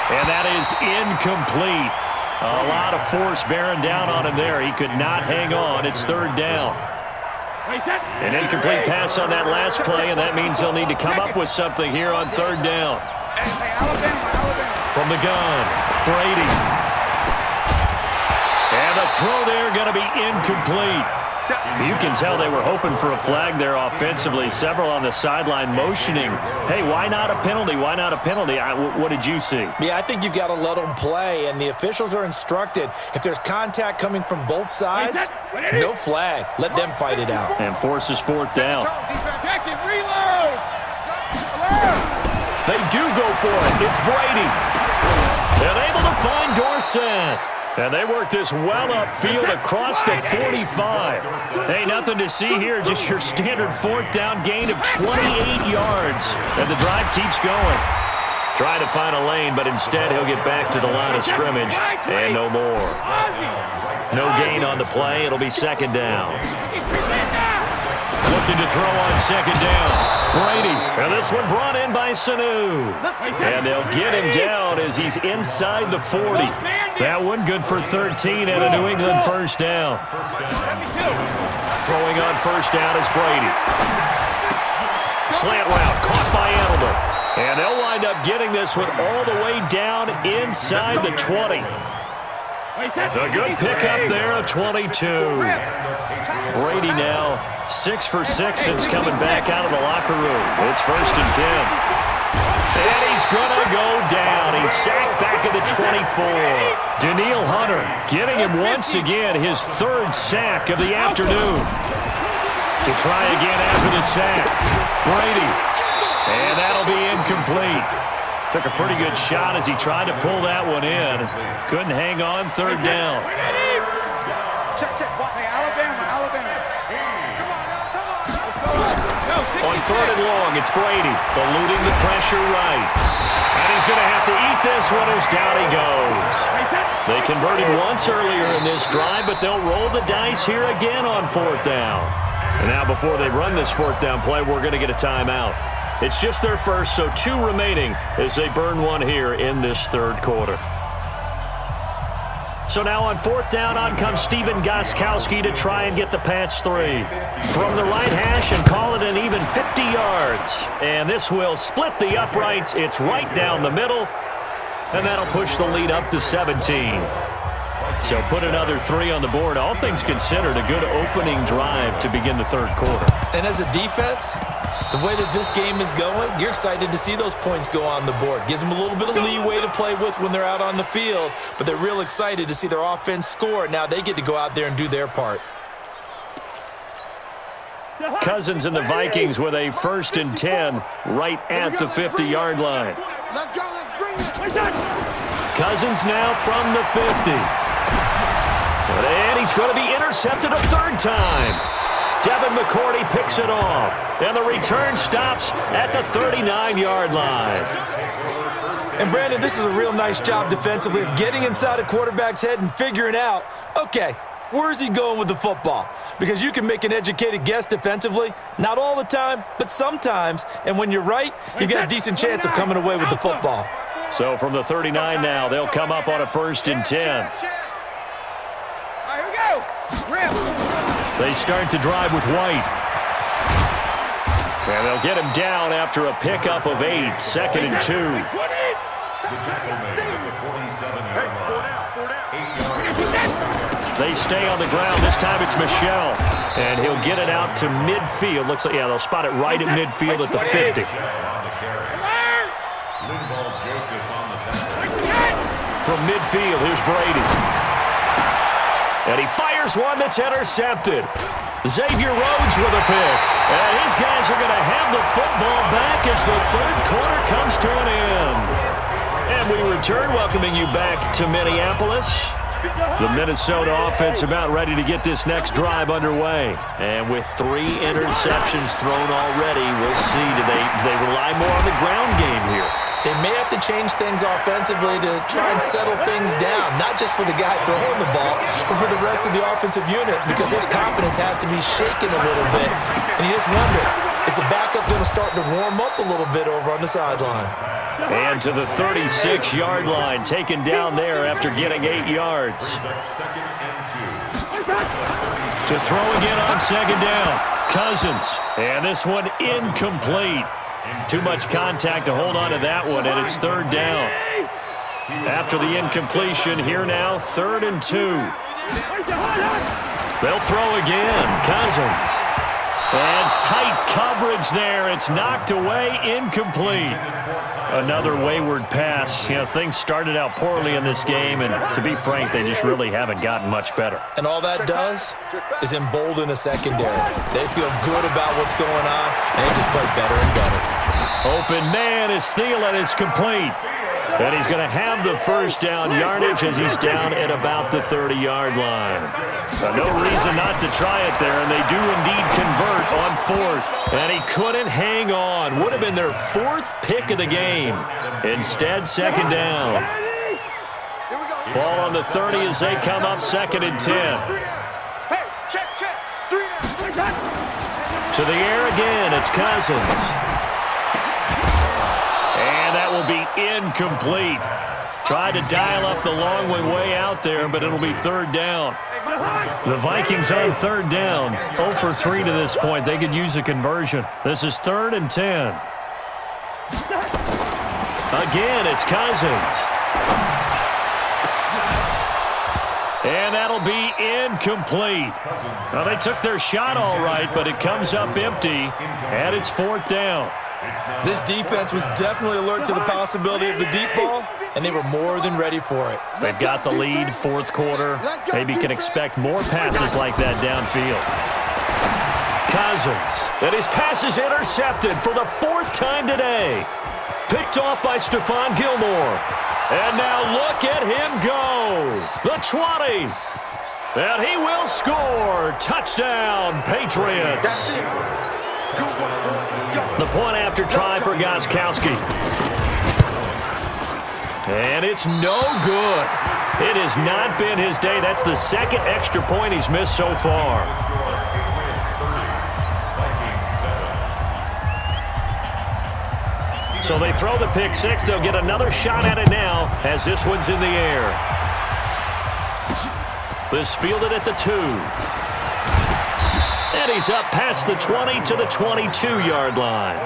And that is incomplete. A lot of force bearing down on him there. He could not hang on. It's 3rd down. An incomplete pass on that last play, and that means they'll need to come up with something here on 3rd down. Alabama. From the gun, Brady. And the throw there going to be incomplete. You can tell they were hoping for a flag there offensively. Several on the sideline motioning, hey, why not a penalty? Why not a penalty? What did you see? Yeah, I think you've got to let them play, and the officials are instructed. If there's contact coming from both sides, no flag. Let them fight it out. And forces 4th down. Check it, reload. They do go for it. It's Brady. And able to find Dorsett. And they work this well upfield across the 45. Hey, nothing to see here, just your standard fourth down gain of 28 yards. And the drive keeps going. Trying to find a lane, but instead he'll get back to the line of scrimmage and no more. No gain on the play. It'll be second down. Looking to throw on second down. Brady. And this one brought in by Sanu. And they'll get him down as he's inside the 40. That one good for 13 and a New England first down. Throwing on first down is Brady. Slant route caught by Edelman. And they'll wind up getting this one all the way down inside the 20. A good pickup there of 22. Brady now 6 for 6 since coming back out of the locker room. It's first and 10. And he's going to go down. He's sacked back at the 24. Danielle Hunter getting him once again his third sack of the afternoon. To try again after the sack. Brady. And that'll be incomplete. Took a pretty good shot as he tried to pull that one in. Couldn't hang on, third down. Check. Alabama. On third and long, it's Brady, eluding the pressure right. And he's going to have to eat this one as down he goes. They converted once earlier in this drive, but they'll roll the dice here again on fourth down. And now before they run this fourth down play, we're going to get a timeout. It's just their first, so 2 remaining as they burn one here in this third quarter. So now on fourth down, on comes Stephen Gostkowski to try and get the Pats 3. From the right hash and call it an even 50 yards. And this will split the uprights. It's right down the middle. And that'll push the lead up to 17. So put another 3 on the board. All things considered, a good opening drive to begin the third quarter. And as a defense, the way that this game is going, you're excited to see those points go on the board. Gives them a little bit of leeway to play with when they're out on the field, but they're real excited to see their offense score. Now they get to go out there and do their part. Cousins and the Vikings with a first and 10 right at the 50-yard line. Let's go. Let's bring it. Cousins now from the 50. And he's going to be intercepted a third time. Devin McCourty picks it off. And the return stops at the 39-yard line. And, Brandon, this is a real nice job defensively of getting inside a quarterback's head and figuring out, okay, where's he going with the football? Because you can make an educated guess defensively. Not all the time, but sometimes. And when you're right, you've got a decent chance of coming away with the football. So from the 39 now, they'll come up on a first and 10. They start the drive with White. And they'll get him down after a pickup of 8, second and 2. The tackle made at the 47-yard line. They stay on the ground. This time it's Michelle. And he'll get it out to midfield. Looks like, yeah, they'll spot it right at midfield at the 50. From midfield, here's Brady. And he fires one that's intercepted. Xavier Rhodes with a pick. And his guys are going to have the football back as the third quarter comes to an end. And we return, welcoming you back to Minneapolis. The Minnesota offense about ready to get this next drive underway. And with 3 interceptions thrown already, we'll see. Do they rely more on the ground game here? They may have to change things offensively to try and settle things down, not just for the guy throwing the ball, but for the rest of the offensive unit, because his confidence has to be shaken a little bit. And you just wonder, is the backup going to start to warm up a little bit over on the sideline? And to the 36-yard line, taken down there after getting 8 yards. To throw again on second down, Cousins. And this one incomplete. Too much contact to hold on to that one, and it's third down. After the incompletion, here now, 3rd and 2. They'll throw again, Cousins. And tight coverage there. It's knocked away, incomplete. Another wayward pass. You know, things started out poorly in this game, and to be frank, they just really haven't gotten much better. And all that does is embolden a secondary. They feel good about what's going on, and they just play better and better. Open man is Thielen. It's complete. And he's going to have the first down yardage as he's down at about the 30-yard line. No reason not to try it there, and they do indeed convert on fourth. And he couldn't hang on. Would have been their fourth pick of the game. Instead, second down. Ball on the 30 as they come up second and 10. Hey, check. 3 down. To the air again, it's Cousins. And that will be incomplete. Tried to dial up the long way out there, but it'll be third down. The Vikings on third down. 0 for 3 to this point. They could use a conversion. This is 3rd and 10. Again, it's Cousins. And that'll be incomplete. Well, they took their shot all right, but it comes up empty, and it's 4th down. This defense was definitely alert to the possibility of the deep ball, and they were more than ready for it. They've got the lead, fourth quarter. Maybe can expect more passes like that downfield. Cousins, and his pass is intercepted for the 4th time today. Picked off by Stephon Gilmore. And now look at him go. The 20. And he will score. Touchdown, Patriots. The point after try for Gostkowski. And it's no good. It has not been his day. That's the second extra point he's missed so far. So they throw the pick six. They'll get another shot at it now as this one's in the air. This fielded at the 2. And he's up past the 20 to the 22-yard line.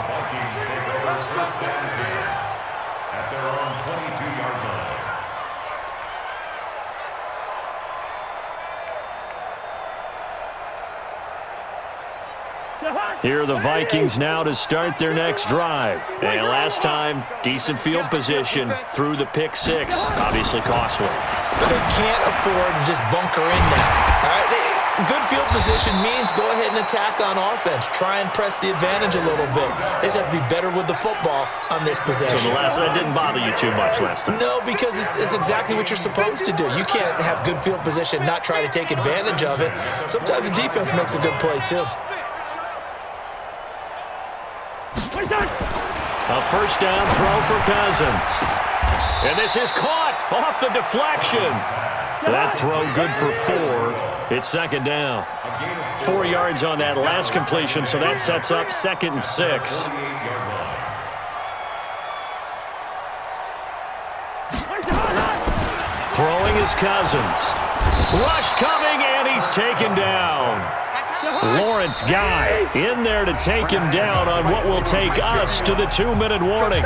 At their own 22-yard line. Here are the Vikings now to start their next drive. And last time, decent field position through the pick six. Obviously costly. But they can't afford to just bunker in now. All right? Good field position means go ahead and attack on offense. Try and press the advantage a little bit. They just have to be better with the football on this possession. So the last one didn't bother you too much last time? No, because it's exactly what you're supposed to do. You can't have good field position, not try to take advantage of it. Sometimes the defense makes a good play, too. A first down throw for Cousins. And this is caught off the deflection. That throw good for 4. It's second down. 4 yards on that last completion, so that sets up 2nd and 6. Throwing is Cousins. Rush coming, and he's taken down. Lawrence Guy in there to take him down on what will take us to the 2-minute warning.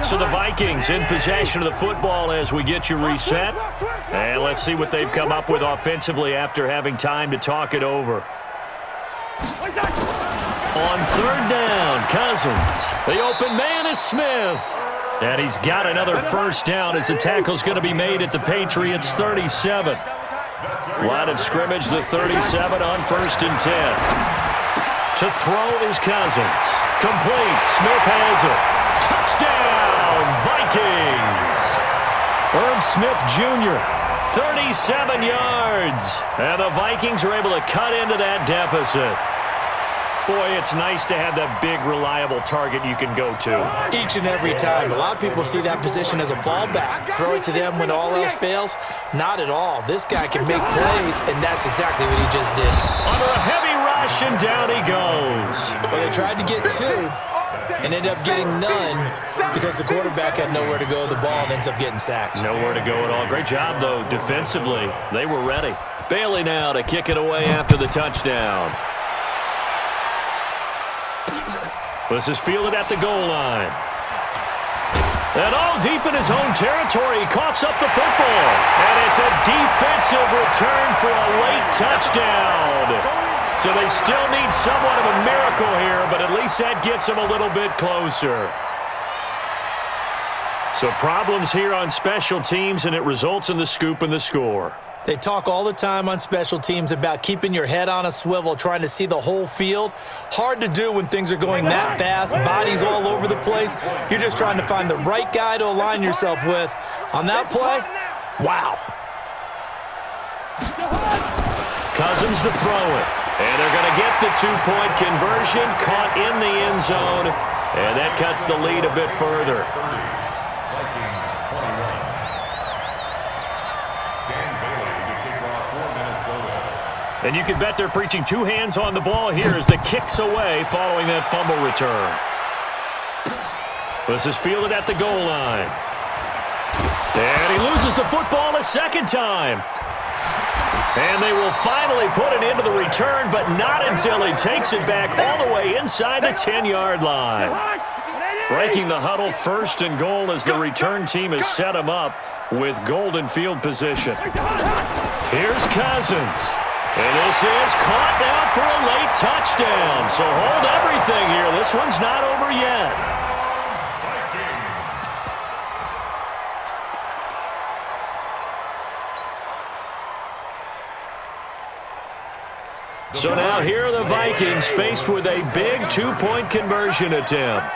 So the Vikings in possession of the football as we get you reset. And let's see what they've come up with offensively after having time to talk it over. On third down, Cousins. The open man is Smith. And he's got another first down as the tackle's going to be made at the Patriots' 37. Line of scrimmage, the 37 on 1st and 10. To throw is Cousins. Complete. Smith has it. Touchdown, Vikings. Irv Smith Jr., 37 yards. And the Vikings are able to cut into that deficit. Boy, it's nice to have that big, reliable target you can go to. Each and every time. A lot of people see that position as a fallback. Throw it to them when all else fails. Not at all. This guy can make plays, and that's exactly what he just did. Under a heavy rush, and down he goes. Well, they tried to get 2 and ended up getting none because the quarterback had nowhere to go with the ball and ends up getting sacked. Nowhere to go at all. Great job, though, defensively. They were ready. Bailey now to kick it away after the touchdown. This is fielded at the goal line. And all deep in his own territory, he coughs up the football. And it's a defensive return for a late touchdown. So they still need somewhat of a miracle here, but at least that gets them a little bit closer. So problems here on special teams, and it results in the scoop and the score. They talk all the time on special teams about keeping your head on a swivel, trying to see the whole field. Hard to do when things are going that fast, bodies all over the place. You're just trying to find the right guy to align yourself with. On that play, wow. Cousins to throw it. And they're going to get the two-point conversion, caught in the end zone, and that cuts the lead a bit further. And you can bet they're preaching two hands on the ball here as the kick's away following that fumble return. This is fielded at the goal line. And he loses the football a second time. And they will finally put it into the return, but not until he takes it back all the way inside the 10-yard line. Breaking the huddle, first and goal as the return team has set him up with golden field position. Here's Cousins. And this is caught now for a late touchdown. So hold everything here. This one's not over yet. So now here are the Vikings faced with a big two-point conversion attempt.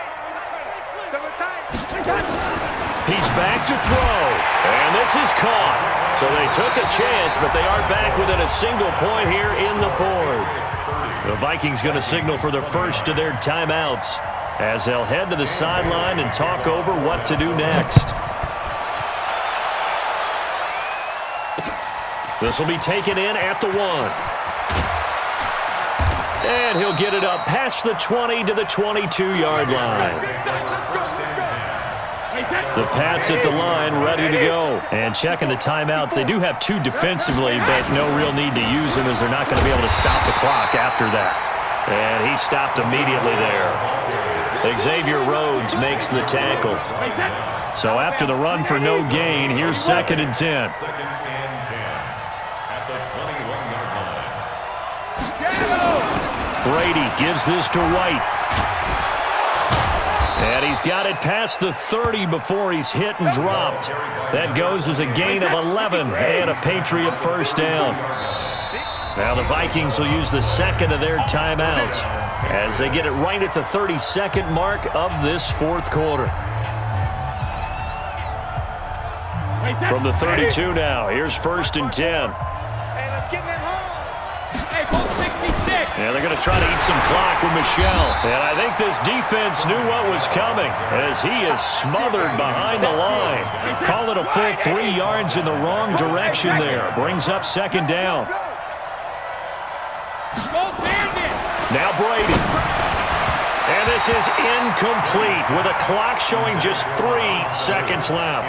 He's back to throw, and this is caught. So they took a chance, but they are back within a single point here in the fourth. The Vikings going to signal for the first of their timeouts as they'll head to the sideline and talk over what to do next. This will be taken in at the 1. And he'll get it up past the 20 to the 22-yard line. The Pats at the line, ready to go. And checking the timeouts. They do have two defensively, but no real need to use them as they're not going to be able to stop the clock after that. And he stopped immediately there. Xavier Rhodes makes the tackle. So after the run for no gain, here's 2nd and 10. Brady gives this to White. And he's got it past the 30 before he's hit and dropped. That goes as a gain of 11 and a Patriot first down. Now the Vikings will use the second of their timeouts as they get it right at the 32nd mark of this fourth quarter. From the 32 now, here's 1st and 10. Hey, let's get them home. Hey, ball 66. Yeah, they're going to try to eat some clock with Michel. And I think this defense knew what was coming as he is smothered behind the line. Call it a full 3 yards in the wrong direction there. Brings up 2nd down. Now Brady. And this is incomplete with a clock showing just 3 seconds left.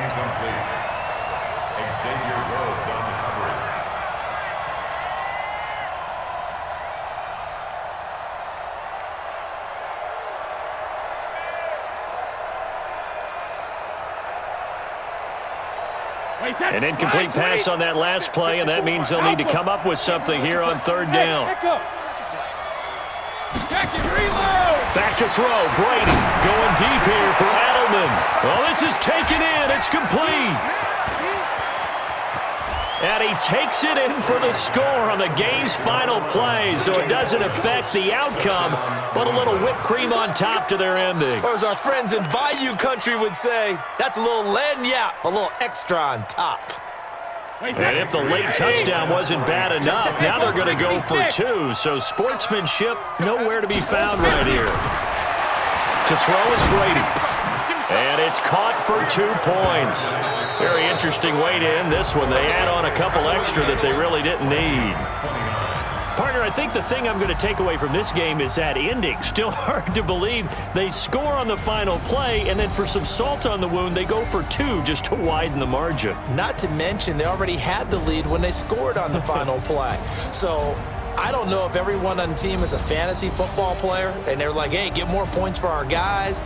Xavier Rhodes on the coverage. An incomplete pass on that last play, and that means they'll need to come up with something here on 3rd down. Back to throw. Brady going deep here for Edelman. Well, this is taken in. It's complete. And he takes it in for the score on the game's final play, so it doesn't affect the outcome, but a little whipped cream on top to their ending. Or as our friends in Bayou Country would say, that's a little lagniappe, a little extra on top. And if the late touchdown wasn't bad enough, now they're going to go for 2. So sportsmanship nowhere to be found right here. To throw is Brady. And it's caught for 2 points. Very interesting way to end this one. They add on a couple extra that they really didn't need. Partner, I think the thing I'm going to take away from this game is that ending. Still hard to believe they score on the final play, and then for some salt on the wound, they go for 2 just to widen the margin. Not to mention, they already had the lead when they scored on the final play. So I don't know if everyone on the team is a fantasy football player, and they're like, hey, get more points for our guys.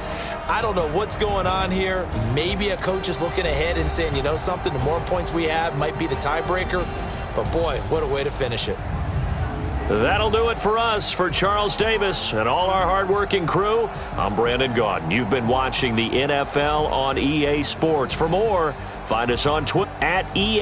I don't know what's going on here. Maybe a coach is looking ahead and saying, you know something, the more points we have might be the tiebreaker. But, boy, what a way to finish it. That'll do it for us. For Charles Davis and all our hardworking crew, I'm Brandon Gaudin. You've been watching the NFL on EA Sports. For more, find us on Twitter @EA.